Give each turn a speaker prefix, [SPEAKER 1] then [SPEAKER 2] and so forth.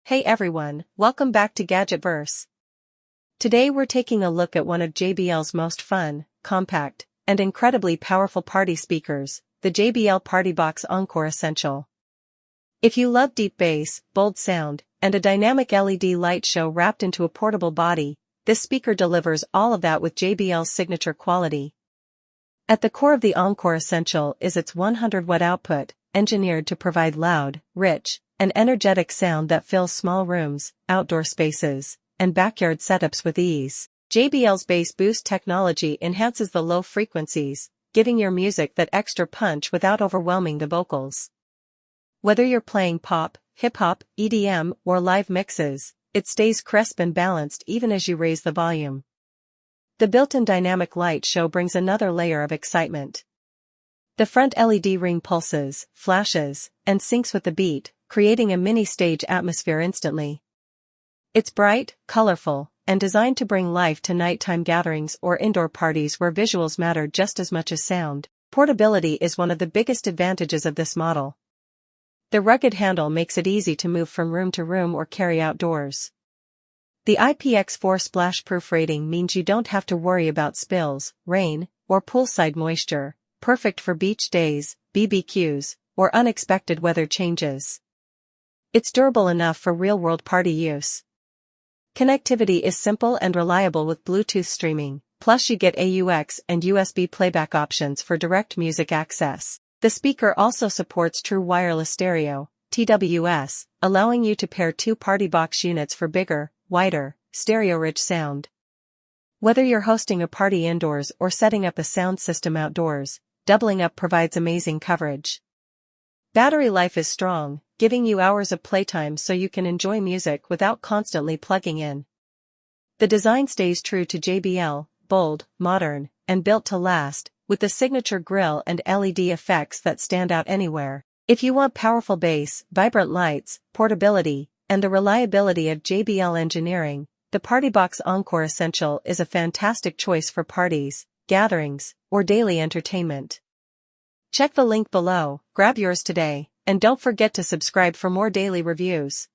[SPEAKER 1] Hey everyone, welcome back to GadgetVerse. Today we're taking a look at one of JBL's most fun, compact, and incredibly powerful party speakers, the JBL Partybox Encore Essential. If you love deep bass, bold sound, and a dynamic LED light show wrapped into a portable body, this speaker delivers all of that with JBL's signature quality. At the core of the Encore Essential is its 100-watt output, engineered to provide loud, rich, and energetic sound that fills small rooms, outdoor spaces, and backyard setups with ease. JBL's bass boost technology enhances the low frequencies, giving your music that extra punch without overwhelming the vocals. Whether you're playing pop, hip-hop, EDM, or live mixes, it stays crisp and balanced even as you raise the volume. The built-in dynamic light show brings another layer of excitement. The front LED ring pulses, flashes, and syncs with the beat, creating a mini-stage atmosphere instantly. It's bright, colorful, and designed to bring life to nighttime gatherings or indoor parties where visuals matter just as much as sound. Portability is one of the biggest advantages of this model. The rugged handle makes it easy to move from room to room or carry outdoors. The IPX4 splash-proof rating means you don't have to worry about spills, rain, or poolside moisture, perfect for beach days, BBQs, or unexpected weather changes. It's durable enough for real-world party use. Connectivity is simple and reliable with Bluetooth streaming, plus you get AUX and USB playback options for direct music access. The speaker also supports true wireless stereo, TWS, allowing you to pair two Partybox units for bigger, wider, stereo-rich sound. Whether you're hosting a party indoors or setting up a sound system outdoors, doubling up provides amazing coverage. Battery life is strong, giving you hours of playtime so you can enjoy music without constantly plugging in. The design stays true to JBL, bold, modern, and built to last, with the signature grille and LED effects that stand out anywhere. If you want powerful bass, vibrant lights, portability, and the reliability of JBL engineering, the Partybox Encore Essential is a fantastic choice for parties, gatherings, or daily entertainment. Check the link below, grab yours today, and don't forget to subscribe for more daily reviews.